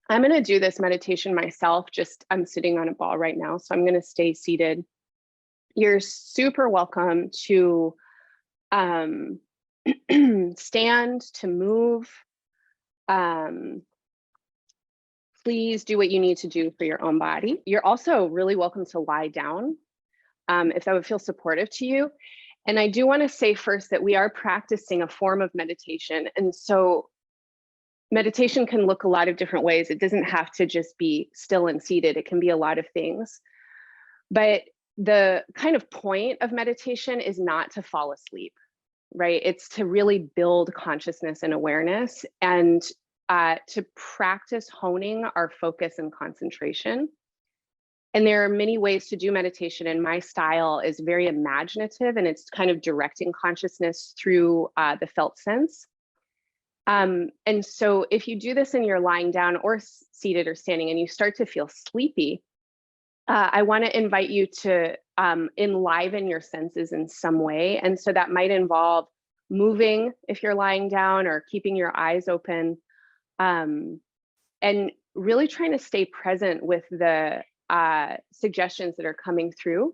I'm going to do this meditation myself. I'm sitting on a ball right now, so I'm going to stay seated. You're super welcome to stand, to move. Please do what you need to do for your own body. You're also really welcome to lie down if that would feel supportive to you. And I do want to say first that we are practicing a form of meditation. And so meditation can look a lot of different ways. It doesn't have to just be still and seated. It can be a lot of things. But the kind of point of meditation is not to fall asleep, right? It's to really build consciousness and awareness and to practice honing our focus and concentration. And there are many ways to do meditation, and my style is very imaginative, and it's kind of directing consciousness through the felt sense. And so if you do this and you're lying down or seated or standing and you start to feel sleepy, I want to invite you to enliven your senses in some way. And so that might involve moving if you're lying down, or keeping your eyes open, and really trying to stay present with the suggestions that are coming through.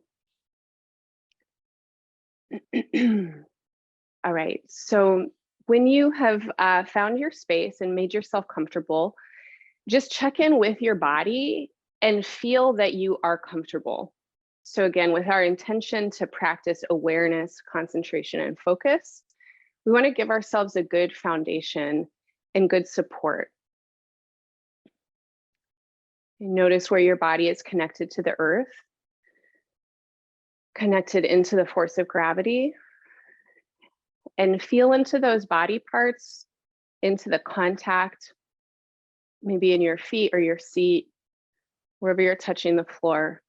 All right, so when you have found your space and made yourself comfortable, just check in with your body and feel that you are comfortable. So again, with our intention to practice awareness, concentration, and focus, we want to give ourselves a good foundation and good support. Notice where your body is connected to the earth, connected into the force of gravity, and feel into those body parts, into the contact, maybe in your feet or your seat, wherever you're touching the floor.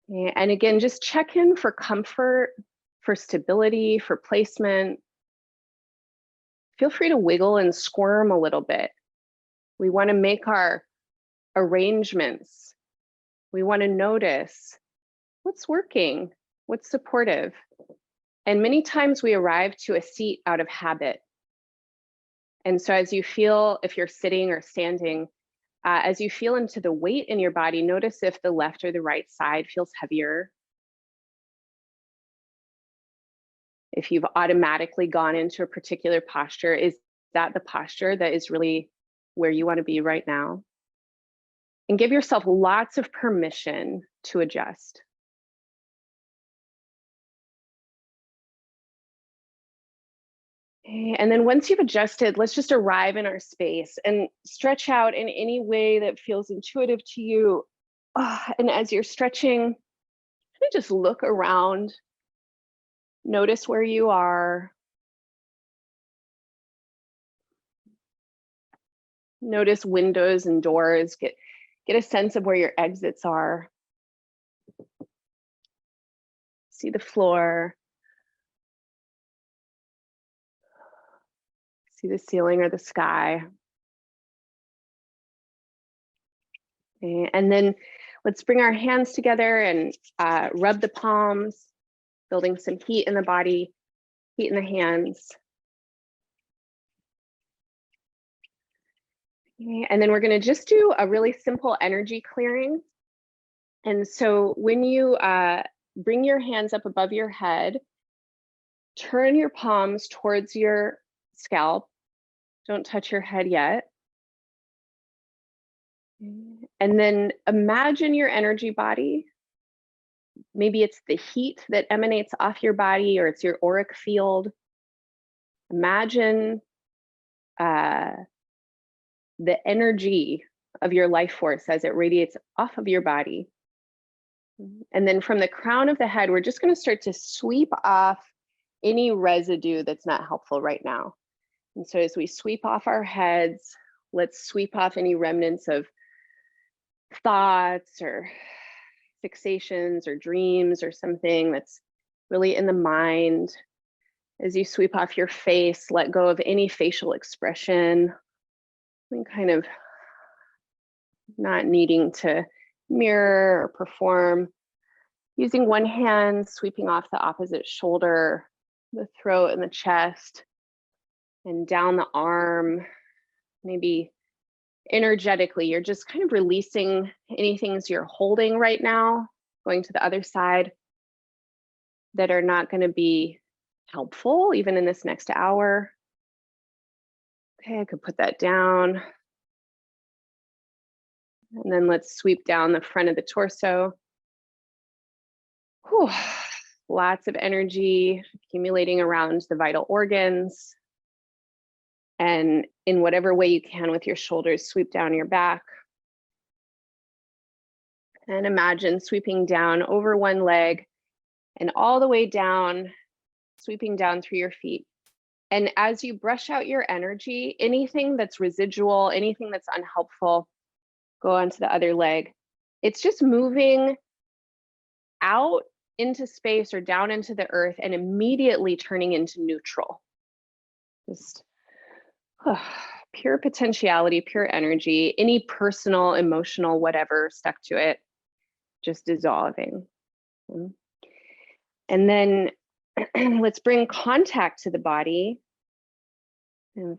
And again, just check in for comfort, for stability, for placement. Feel free to wiggle and squirm a little bit. We want to make our arrangements. We want to notice what's working, what's supportive. And many times we arrive to a seat out of habit. And so as you feel, if you're sitting or standing, as you feel into the weight in your body, notice if the left or the right side feels heavier. If you've automatically gone into a particular posture, is that the posture that is really where you want to be right now? And give yourself lots of permission to adjust. And then once you've adjusted, let's just arrive in our space and stretch out in any way that feels intuitive to you. And as you're stretching, just look around. Notice where you are. Notice windows and doors. Get a sense of where your exits are. See the floor. See the ceiling or the sky. And then let's bring our hands together and rub the palms, building some heat in the body, heat in the hands. And then we're going to just do a really simple energy clearing. And so when you bring your hands up above your head, turn your palms towards your scalp. Don't touch your head yet. And then imagine your energy body. Maybe it's the heat that emanates off your body, or it's your auric field. Imagine the energy of your life force as it radiates off of your body. And then from the crown of the head, we're just going to start to sweep off any residue that's not helpful right now. And so as we sweep off our heads, let's sweep off any remnants of thoughts or fixations or dreams or something that's really in the mind. As you sweep off your face, let go of any facial expression, and kind of not needing to mirror or perform. Using one hand, sweeping off the opposite shoulder, the throat and the chest, and down the arm, maybe energetically, you're just kind of releasing anything you're holding right now, going to the other side that are not going to be helpful even in this next hour. Okay, I could put that down. And then let's sweep down the front of the torso. Whew. Lots of energy accumulating around the vital organs. And in whatever way you can with your shoulders, sweep down your back. And imagine sweeping down over one leg and all the way down, sweeping down through your feet. And as you brush out your energy, anything that's residual, anything that's unhelpful, go onto the other leg. It's just moving out into space or down into the earth and immediately turning into neutral. Just pure potentiality, pure energy, any personal, emotional, whatever stuck to it, just dissolving. And then let's bring contact to the body, and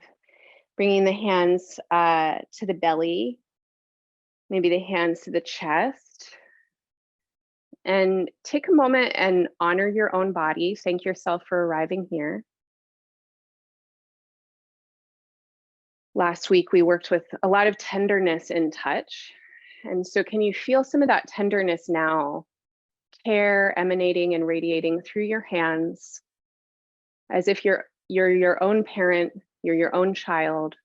bringing the hands to the belly, maybe the hands to the chest. And take a moment and honor your own body. Thank yourself for arriving here. Last week, we worked with a lot of tenderness in touch. And so can you feel some of that tenderness now? Care emanating and radiating through your hands, as if you're your own parent, you're your own child.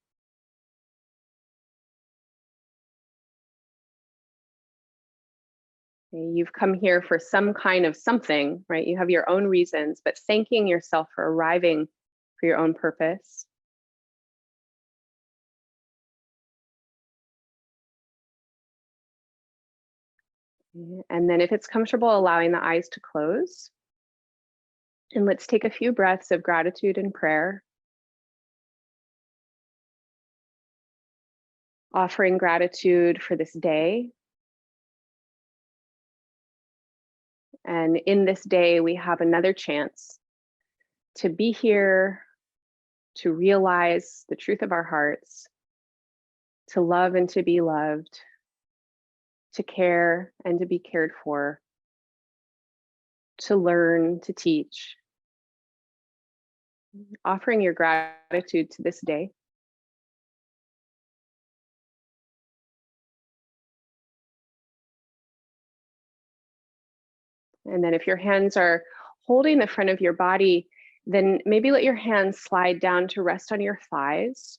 You've come here for some kind of something, right? You have your own reasons, but thanking yourself for arriving for your own purpose. And then if it's comfortable, allowing the eyes to close. And let's take a few breaths of gratitude and prayer. Offering gratitude for this day. And in this day, we have another chance to be here, to realize the truth of our hearts, to love and to be loved, to care and to be cared for, to learn, to teach. Offering your gratitude to this day. And then if your hands are holding the front of your body, then maybe let your hands slide down to rest on your thighs.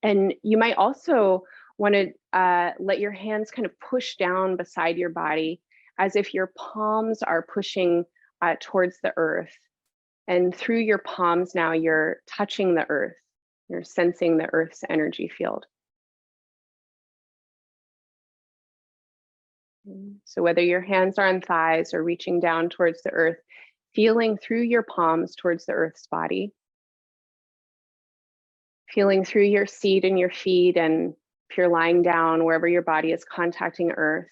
And you might also want to let your hands kind of push down beside your body, as if your palms are pushing towards the earth. And through your palms now, you're touching the earth. You're sensing the earth's energy field. So whether your hands are on thighs or reaching down towards the earth, feeling through your palms towards the earth's body. Feeling through your seat and your feet, and if you're lying down, wherever your body is contacting earth,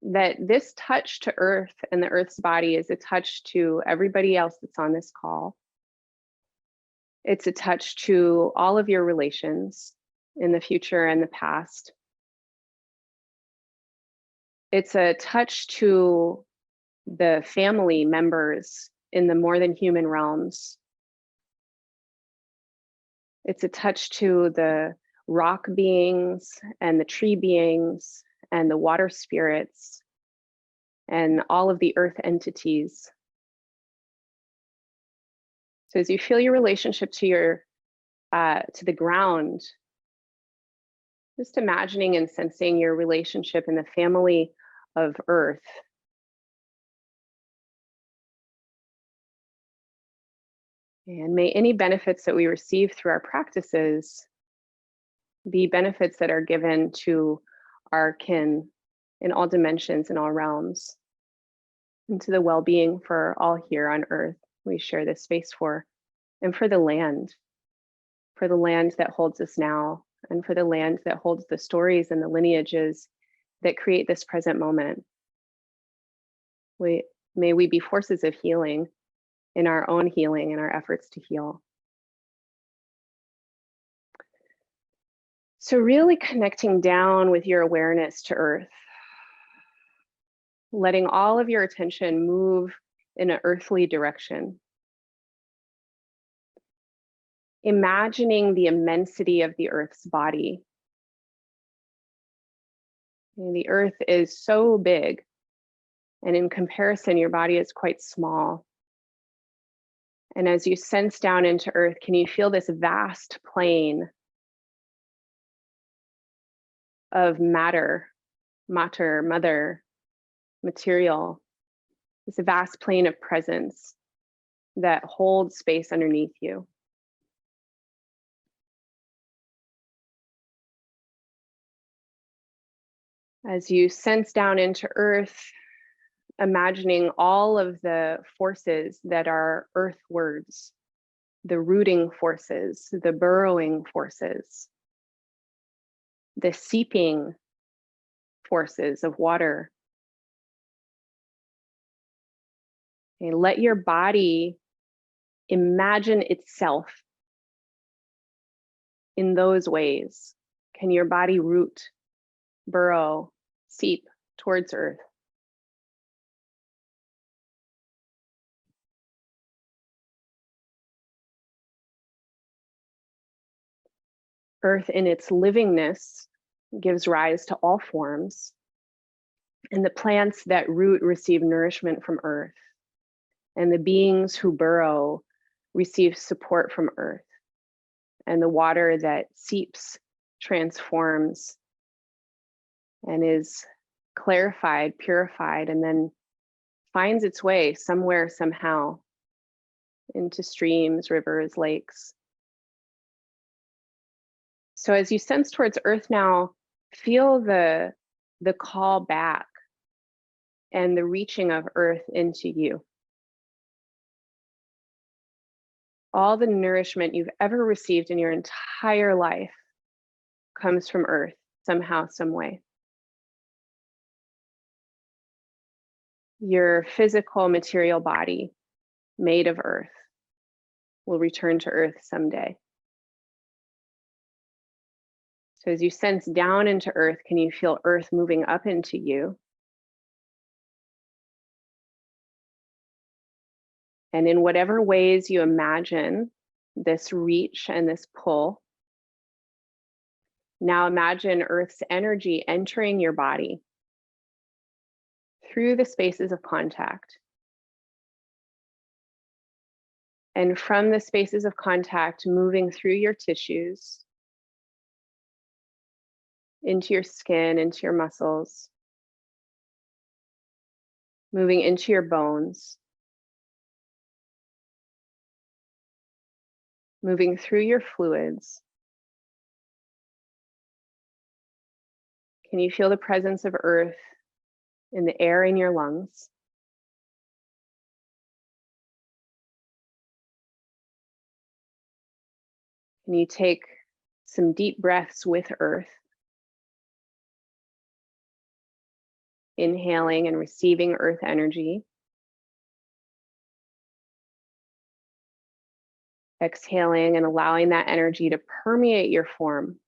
that this touch to earth and the earth's body is a touch to everybody else that's on this call. It's a touch to all of your relations in the future and the past. It's a touch to the family members in the more than human realms. It's a touch to the rock beings and the tree beings and the water spirits and all of the earth entities. So as you feel your relationship to your to the ground, just imagining and sensing your relationship in the family of earth. And may any benefits that we receive through our practices be benefits that are given to our kin in all dimensions, in all realms, and to the well-being for all here on earth we share this space for, and for the land that holds us now, and for the land that holds the stories and the lineages that create this present moment. May we be forces of healing in our own healing and our efforts to heal. So really connecting down with your awareness to earth, letting all of your attention move in an earthly direction. Imagining the immensity of the earth's body. And the earth is so big, and in comparison, your body is quite small. And as you sense down into earth, can you feel this vast plane of matter, mother, material? It's a vast plane of presence that holds space underneath you. As you sense down into earth, imagining all of the forces that are earthwards, the rooting forces, the burrowing forces, the seeping forces of water. Okay, let your body imagine itself in those ways. Can your body root, burrow, seep towards earth? Earth in its livingness gives rise to all forms, and the plants that root receive nourishment from earth, and the beings who burrow receive support from earth, and the water that seeps transforms and is clarified, purified, and then finds its way somewhere, somehow, into streams, rivers, lakes. So as you sense towards earth now, feel the call back and the reaching of earth into you. All the nourishment you've ever received in your entire life comes from earth, somehow, some way. Your physical material body, made of earth, will return to earth someday. So as you sense down into earth, can you feel earth moving up into you? And in whatever ways you imagine this reach and this pull, now imagine earth's energy entering your body through the spaces of contact. And from the spaces of contact, moving through your tissues, into your skin, into your muscles, moving into your bones, moving through your fluids. Can you feel the presence of earth in the air in your lungs? Can you take some deep breaths with earth? Inhaling and receiving earth energy. Exhaling and allowing that energy to permeate your form.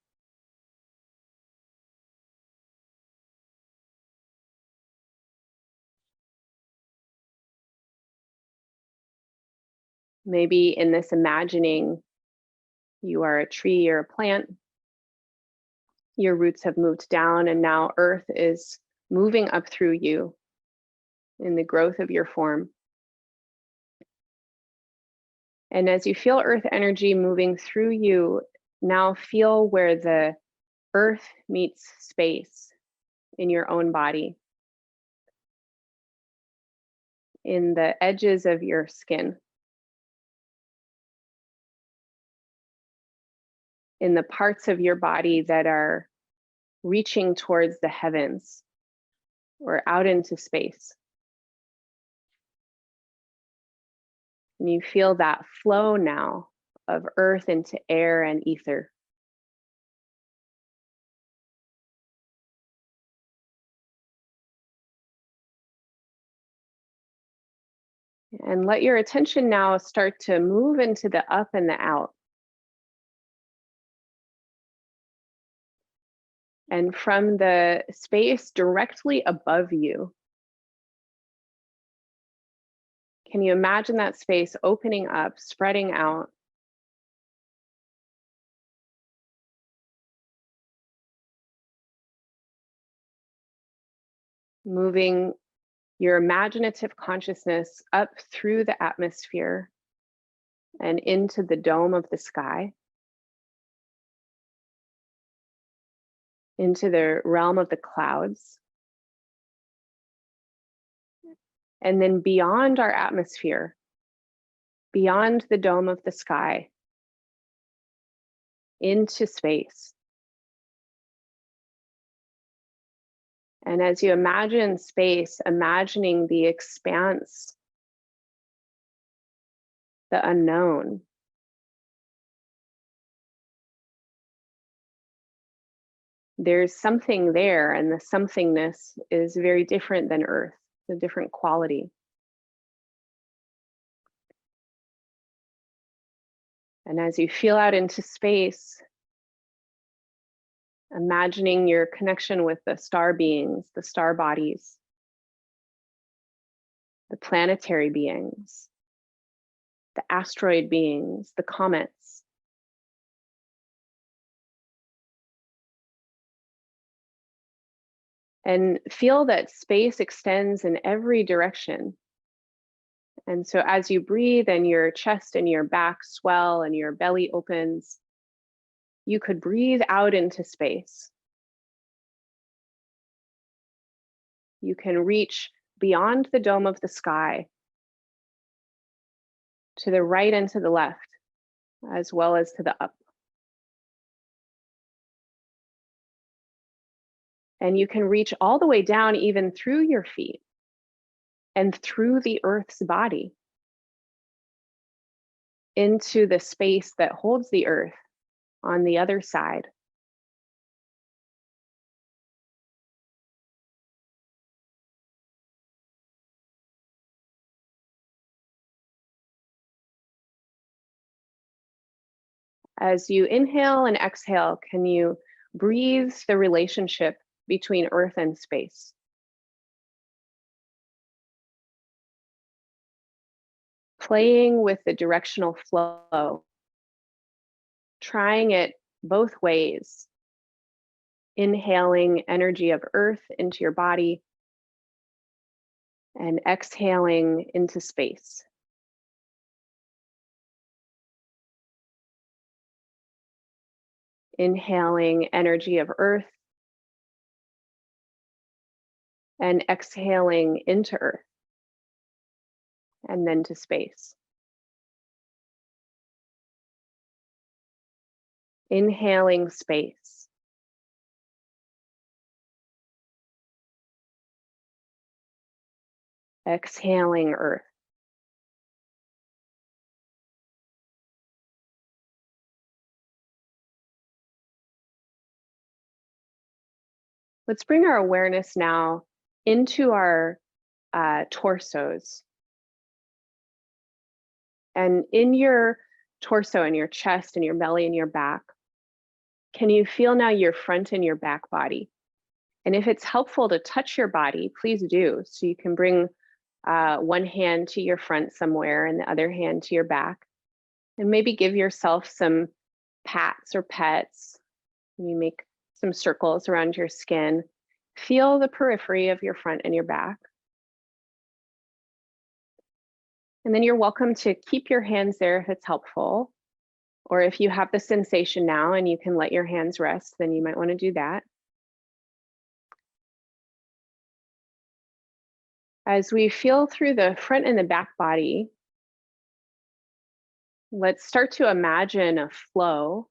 Maybe in this imagining, you are a tree or a plant. Your roots have moved down and now earth is moving up through you in the growth of your form. And as you feel earth energy moving through you, now feel where the earth meets space in your own body, in the edges of your skin, in the parts of your body that are reaching towards the heavens or out into space. And you feel that flow now of earth into air and ether. And let your attention now start to move into the up and the out. And from the space directly above you, can you imagine that space opening up, spreading out? Moving your imaginative consciousness up through the atmosphere and into the dome of the sky, into the realm of the clouds, and then beyond our atmosphere, beyond the dome of the sky, into space. And as you imagine space, imagining the expanse, the unknown, there's something there, and the somethingness is very different than Earth, a different quality. And as you feel out into space, imagining your connection with the star beings, the star bodies, the planetary beings, the asteroid beings, the comets. And feel that space extends in every direction. And so as you breathe and your chest and your back swell and your belly opens, you could breathe out into space. You can reach beyond the dome of the sky, to the right and to the left, as well as to the up. And you can reach all the way down, even through your feet and through the Earth's body, into the space that holds the Earth on the other side. As you inhale and exhale, can you breathe the relationship between Earth and space? Playing with the directional flow, trying it both ways. Inhaling energy of Earth into your body and exhaling into space. Inhaling energy of Earth and exhaling into Earth and then to space. Inhaling space. Exhaling Earth. Let's bring our awareness now into our torsos. And in your torso and your chest and your belly and your back, can you feel now your front and your back body? And if it's helpful to touch your body, please do. So you can bring one hand to your front somewhere and the other hand to your back. And maybe give yourself some pats or pets. You make some circles around your skin. Feel the periphery of your front and your back. And then you're welcome to keep your hands there if it's helpful. Or if you have the sensation now and you can let your hands rest, then you might want to do that. As we feel through the front and the back body, let's start to imagine a flow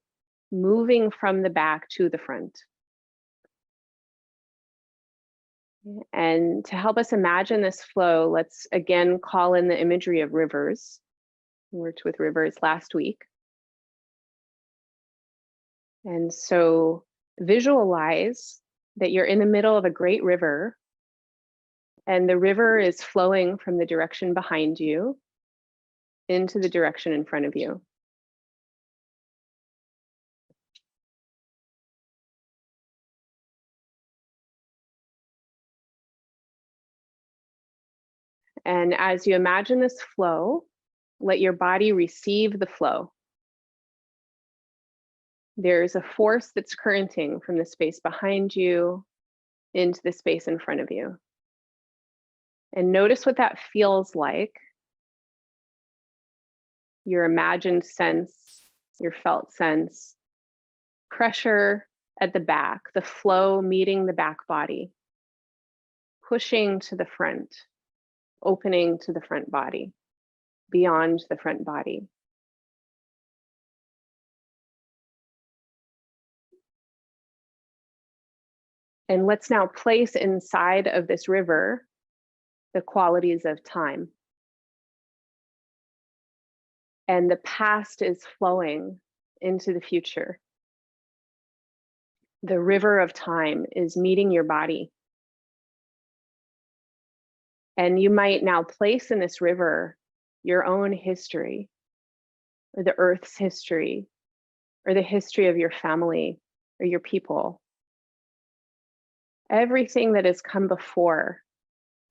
moving from the back to the front. And to help us imagine this flow, let's again call in the imagery of rivers. We worked with rivers last week. And so visualize that you're in the middle of a great river, and the river is flowing from the direction behind you into the direction in front of you. And as you imagine this flow, let your body receive the flow. There's a force that's currenting from the space behind you into the space in front of you. And notice what that feels like. Your imagined sense, your felt sense, pressure at the back, the flow meeting the back body, pushing to the front, opening to the front body, beyond the front body. And let's now place inside of this river the qualities of time. And the past is flowing into the future. The river of time is meeting your body. And you might now place in this river your own history, or the earth's history, or the history of your family or your people. Everything that has come before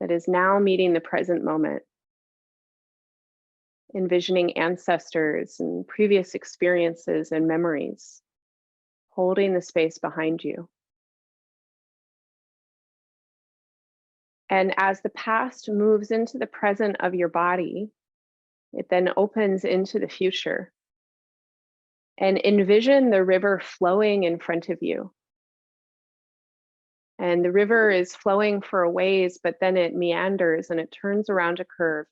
that is now meeting the present moment. Envisioning ancestors and previous experiences and memories, holding the space behind you. And as the past moves into the present of your body, it then opens into the future. And envision the river flowing in front of you. And the river is flowing for a ways, but then it meanders and it turns around a curve.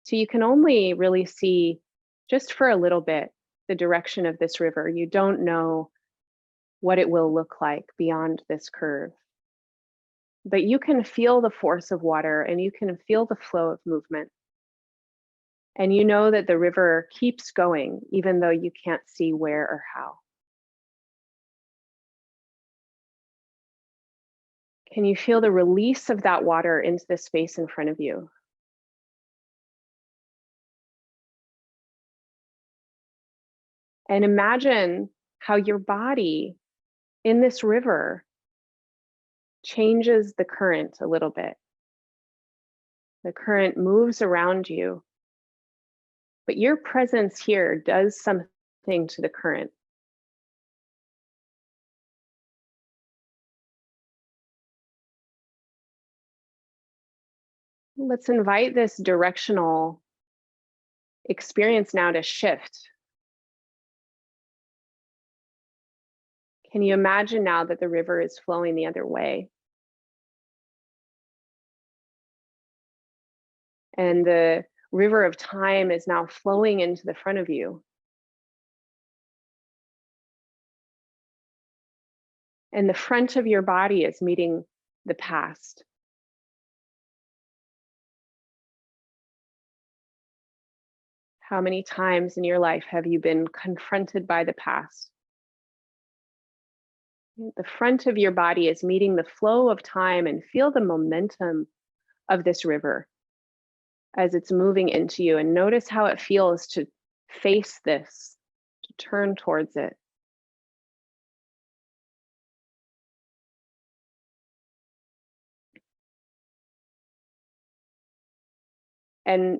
So you can only really see, just for a little bit, the direction of this river. You don't know what it will look like beyond this curve. But you can feel the force of water and you can feel the flow of movement. And you know that the river keeps going, even though you can't see where or how. Can you feel the release of that water into the space in front of you? And imagine how your body in this river changes the current a little bit. The current moves around you, but your presence here does something to the current. Let's invite this directional experience now to shift. Can you imagine now that the river is flowing the other way? And the river of time is now flowing into the front of you. And the front of your body is meeting the past. How many times in your life have you been confronted by the past? The front of your body is meeting the flow of time, and feel the momentum of this river as it's moving into you, and notice how it feels to face this, to turn towards it. And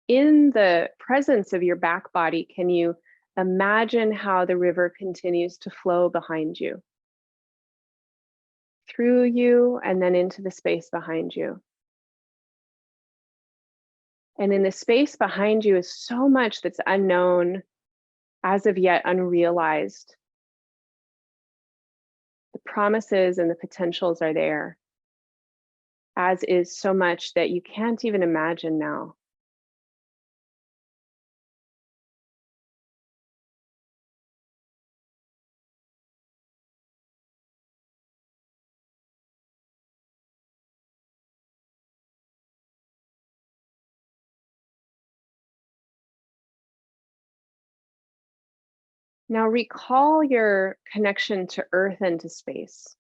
in the presence of your back body, can you imagine how the river continues to flow behind you, through you, and then into the space behind you? And in the space behind you is so much that's unknown, as of yet unrealized. The promises and the potentials are there, as is so much that you can't even imagine now. Now recall your connection to earth and to space.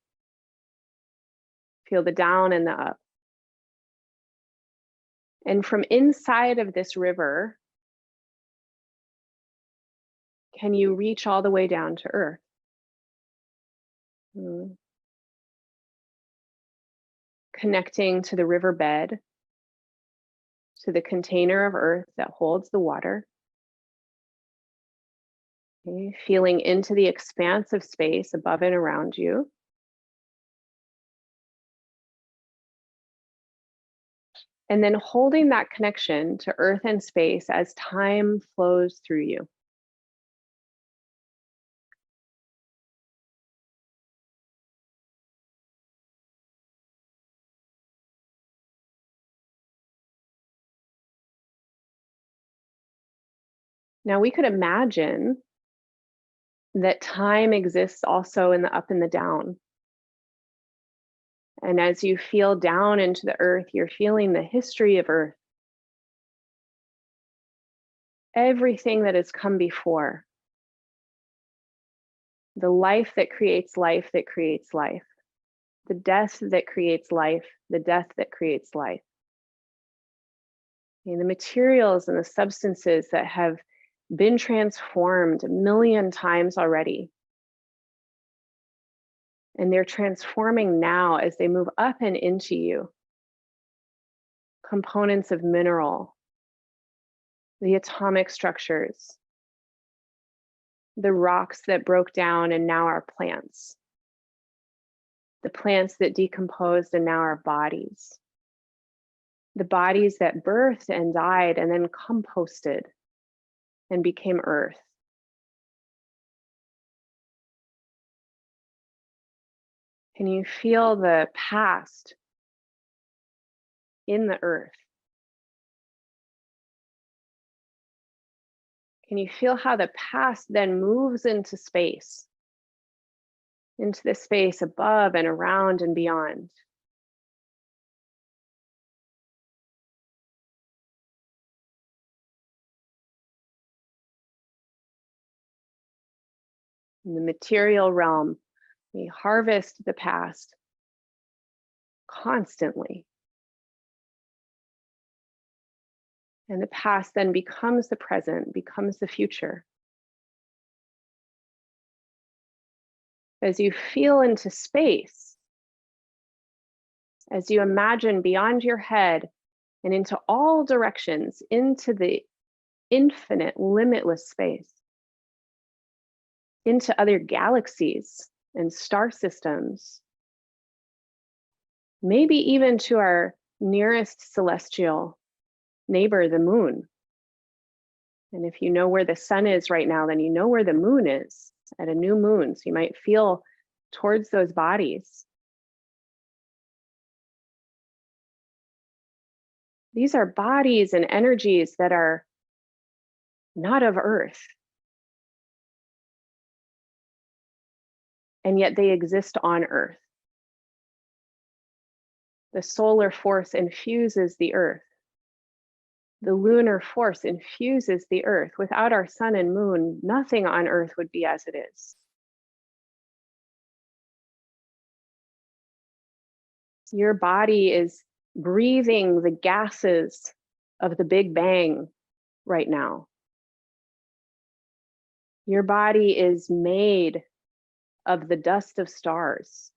Feel the down and the up. And from inside of this river, can you reach all the way down to earth? Connecting to the riverbed, to the container of earth that holds the water. Okay, feeling into the expansive space above and around you. And then holding that connection to earth and space as time flows through you. Now we could imagine that time exists also in the up and the down. And as you feel down into the earth, you're feeling the history of earth. Everything that has come before. The life that creates life that creates life. The death that creates life, the death that creates life. And the materials and the substances that have been transformed a million times already. And they're transforming now as they move up and into you. Components of mineral, the atomic structures, the rocks that broke down and now are plants, the plants that decomposed and now are bodies, the bodies that birthed and died and then composted and became earth. Can you feel the past in the earth? Can you feel how the past then moves into space? Into the space above and around and beyond? In the material realm, we harvest the past constantly. And the past then becomes the present, becomes the future. As you feel into space, as you imagine beyond your head and into all directions, into the infinite, limitless space, into other galaxies and star systems, maybe even to our nearest celestial neighbor, the moon. And if you know where the sun is right now, then you know where the moon is at a new moon. So you might feel towards those bodies. These are bodies and energies that are not of earth. And yet they exist on earth. The solar force infuses the earth. The lunar force infuses the earth. Without our sun and moon, nothing on earth would be as it is. Your body is breathing the gases of the Big Bang right now. Your body is made of the dust of stars.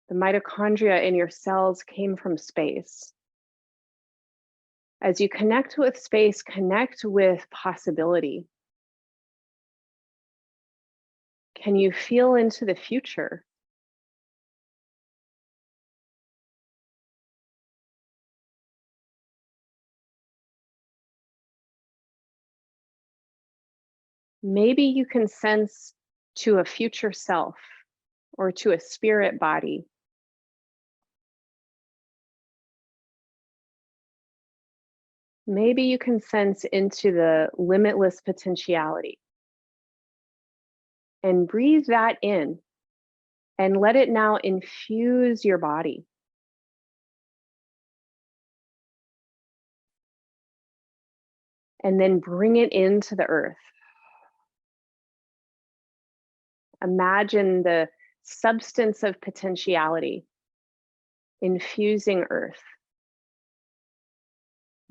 The mitochondria in your cells came from space. As you connect with space, connect with possibility. Can you feel into the future? Maybe you can sense to a future self or to a spirit body. Maybe you can sense into the limitless potentiality and breathe that in and let it now infuse your body. And then bring it into the earth. Imagine the substance of potentiality infusing earth,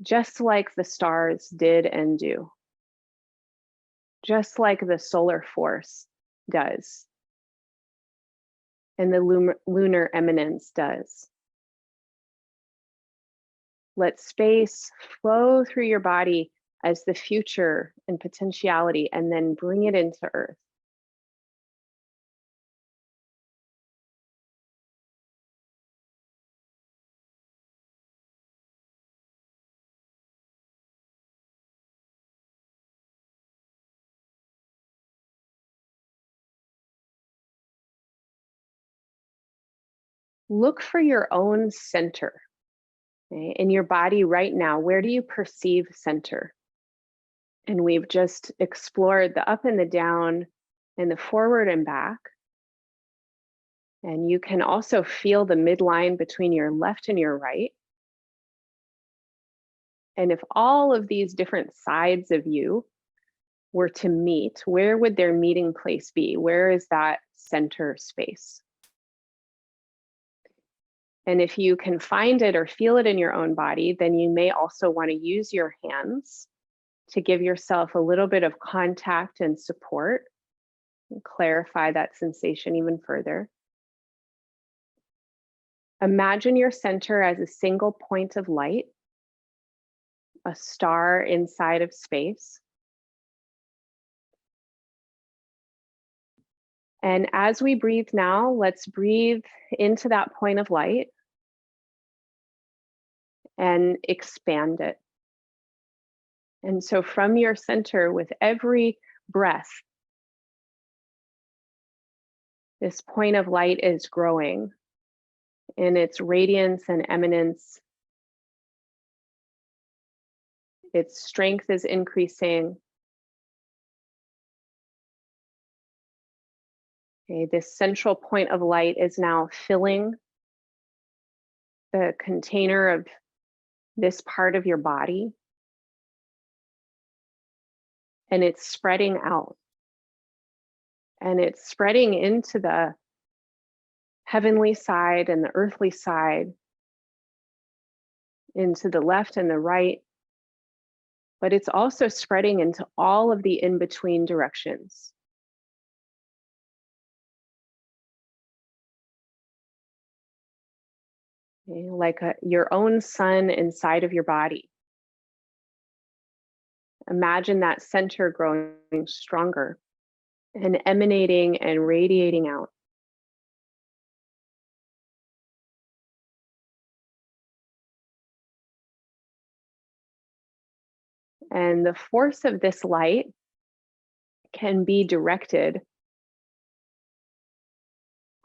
just like the stars did and do, just like the solar force does, and the lunar eminence does. Let space flow through your body as the future and potentiality, and then bring it into earth. Look for your own center, okay, in your body right now. Where do you perceive center? And we've just explored the up and the down and the forward and back. And you can also feel the midline between your left and your right. And if all of these different sides of you were to meet, where would their meeting place be? Where is that center space? And if you can find it or feel it in your own body, then you may also want to use your hands to give yourself a little bit of contact and support and clarify that sensation even further. Imagine your center as a single point of light, a star inside of space. And as we breathe now, let's breathe into that point of light and expand it. And so from your center, with every breath, this point of light is growing in its radiance and eminence. Its strength is increasing. Okay, this central point of light is now filling the container of this part of your body. And it's spreading out. And it's spreading into the heavenly side and the earthly side, into the left and the right. But it's also spreading into all of the in-between directions. Okay, like your own sun inside of your body. Imagine that center growing stronger and emanating and radiating out. And the force of this light can be directed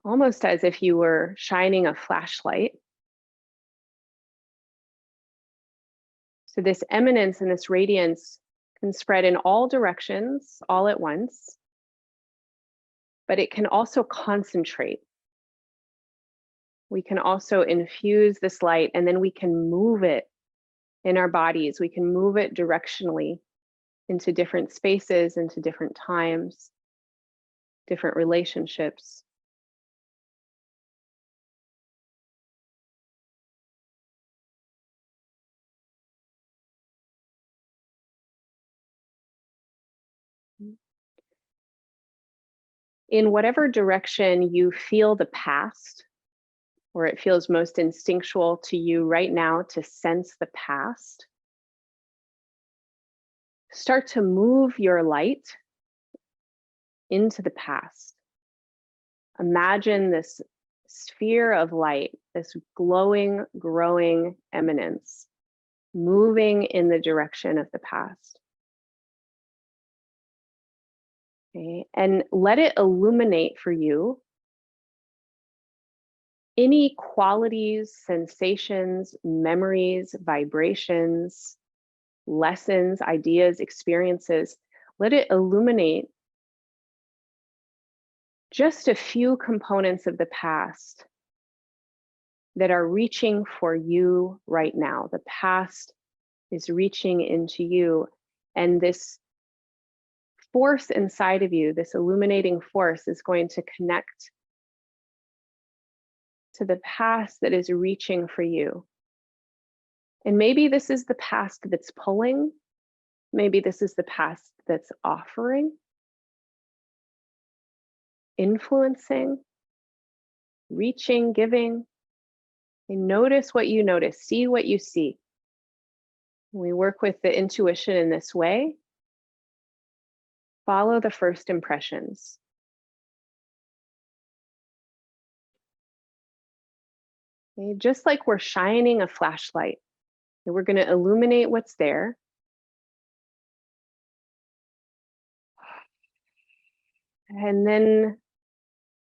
almost as if you were shining a flashlight. So this eminence and this radiance can spread in all directions all at once, but it can also concentrate. We can also infuse this light, and then we can move it in our bodies. We can move it directionally into different spaces, into different times, different relationships. In whatever direction you feel the past, or it feels most instinctual to you right now to sense the past, start to move your light into the past. Imagine this sphere of light, this glowing, growing eminence, moving in the direction of the past. Okay, and let it illuminate for you any qualities, sensations, memories, vibrations, lessons, ideas, experiences. Let it illuminate just a few components of the past that are reaching for you right now. The past is reaching into you, and this force inside of you, this illuminating force, is going to connect to the past that is reaching for you. And maybe this is the past that's pulling. Maybe this is the past that's offering, influencing, reaching, giving. And notice what you notice, see what you see. We work with the intuition in this way. Follow the first impressions. Okay, just like we're shining a flashlight, we're going to illuminate what's there. And then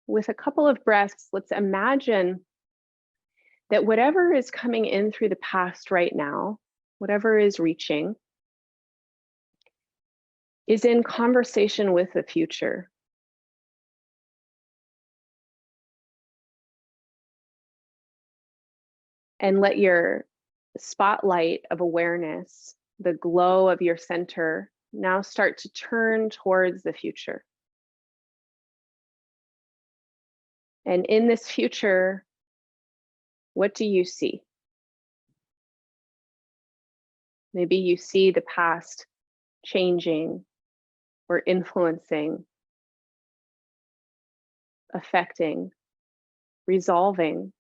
with a couple of breaths, let's imagine that whatever is coming in through the past right now, whatever is reaching, is in conversation with the future. And let your spotlight of awareness, the glow of your center, now start to turn towards the future. And in this future, what do you see? Maybe you see the past changing or influencing, affecting, resolving,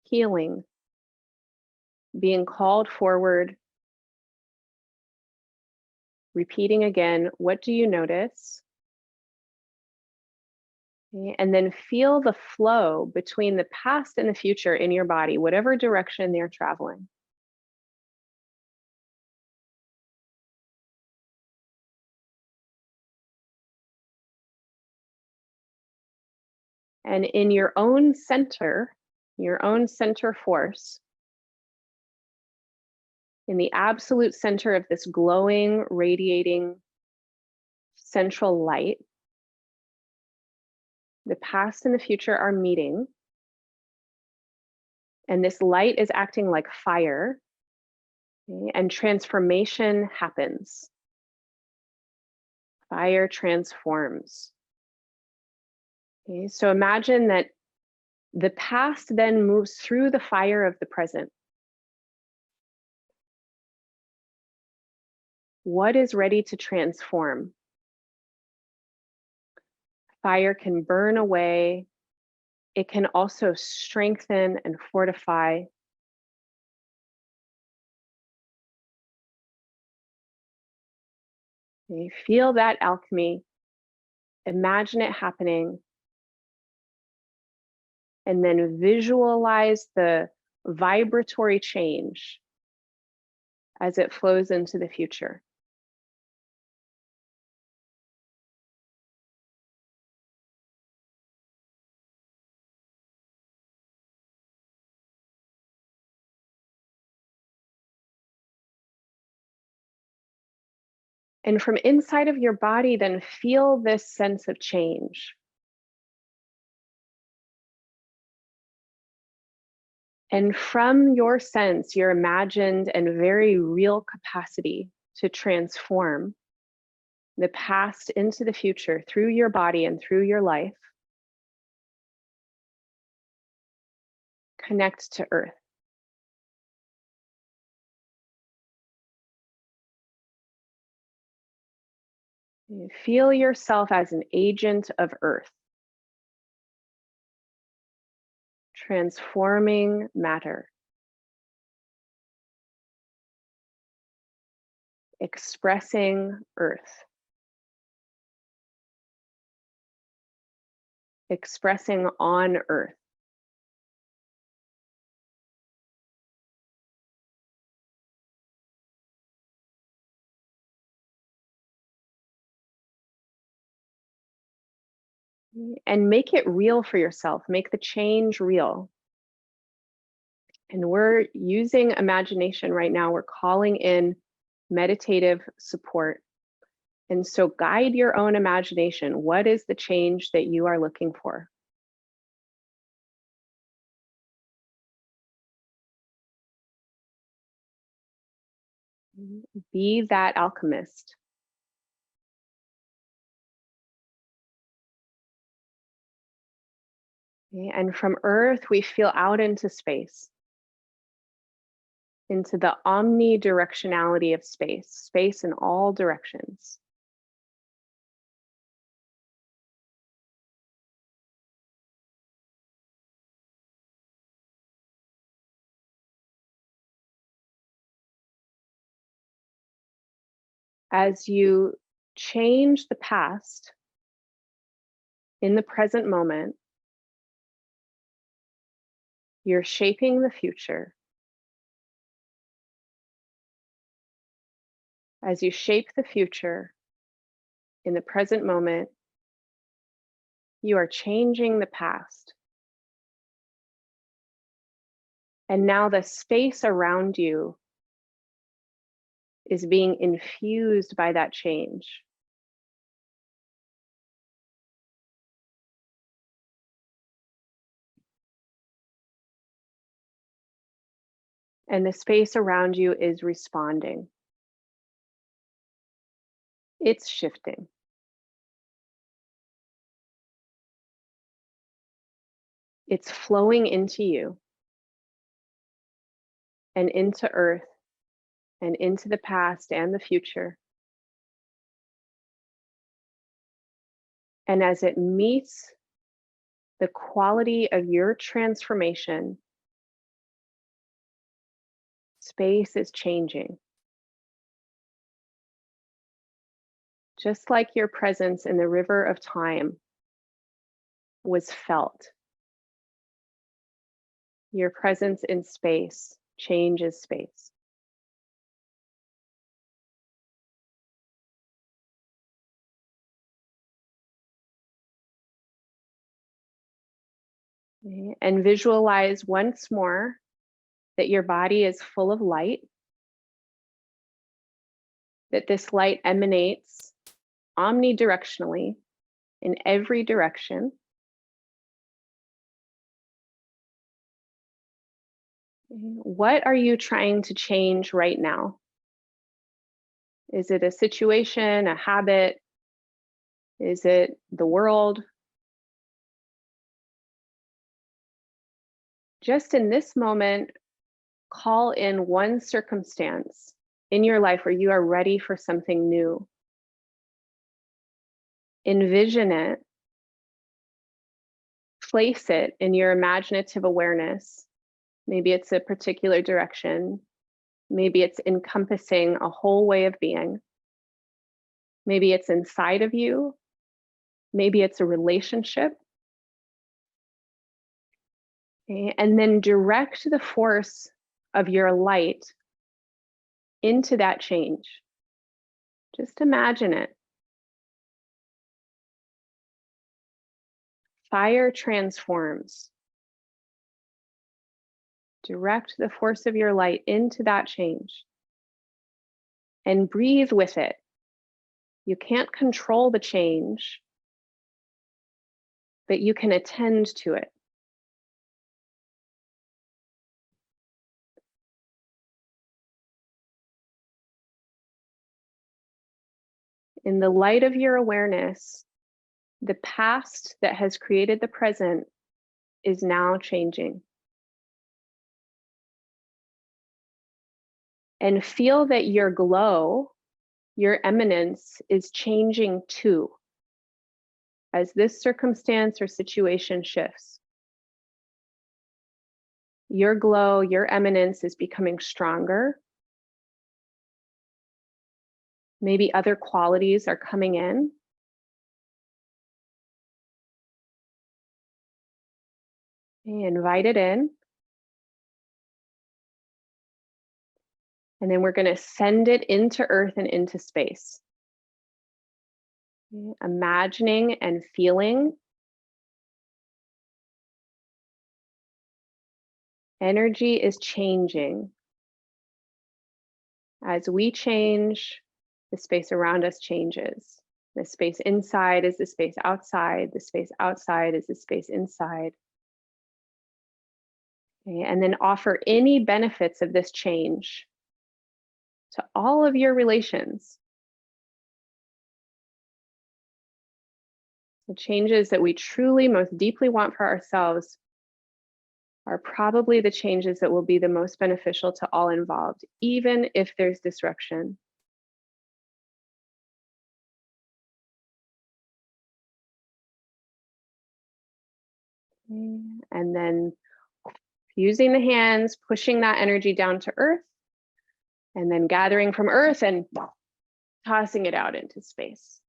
healing, being called forward, repeating again, what do you notice? Okay, and then feel the flow between the past and the future in your body, whatever direction they're traveling. And in your own center force, in the absolute center of this glowing, radiating central light, the past and the future are meeting. And this light is acting like fire, okay, and transformation happens. Fire transforms. Okay, so imagine that the past then moves through the fire of the present. What is ready to transform? Fire can burn away. It can also strengthen and fortify. You feel that alchemy. Imagine it happening. And then visualize the vibratory change as it flows into the future. And from inside of your body, then feel this sense of change. And from your sense, your imagined and very real capacity to transform the past into the future through your body and through your life, connect to Earth. You feel yourself as an agent of Earth, transforming matter, expressing Earth, expressing on Earth. And make it real for yourself. Make the change real. And we're using imagination right now. We're calling in meditative support. And so guide your own imagination. What is the change that you are looking for? Be that alchemist. Okay, and from Earth, we feel out into space, into the omnidirectionality of space, space in all directions. As you change the past in the present moment, you're shaping the future. As you shape the future in the present moment, you are changing the past. And now the space around you is being infused by that change. And the space around you is responding. It's shifting. It's flowing into you and into Earth and into the past and the future. And as it meets the quality of your transformation, space is changing. Just like your presence in the river of time was felt, your presence in space changes space. Okay. And visualize once more that your body is full of light, that this light emanates omnidirectionally in every direction. What are you trying to change right now? Is it a situation, a habit? Is it the world? Just in this moment, call in one circumstance in your life where you are ready for something new. Envision it. Place it in your imaginative awareness. Maybe it's a particular direction. Maybe it's encompassing a whole way of being. Maybe it's inside of you. Maybe it's a relationship. Okay. And then direct the force of your light into that change. Just imagine it. Fire transforms. Direct the force of your light into that change and breathe with it. You can't control the change, but you can attend to it. In the light of your awareness, the past that has created the present is now changing. And feel that your glow, your eminence is changing too, as this circumstance or situation shifts. Your glow, your eminence is becoming stronger. Maybe other qualities are coming in. Okay, invite it in. And then we're going to send it into Earth and into space. Okay, imagining and feeling. Energy is changing. As we change, the space around us changes. The space inside is the space outside. The space outside is the space inside. Okay, and then offer any benefits of this change to all of your relations. The changes that we truly most deeply want for ourselves are probably the changes that will be the most beneficial to all involved, even if there's disruption. Okay. And then using the hands, pushing that energy down to Earth, and then gathering from Earth and tossing it out into space.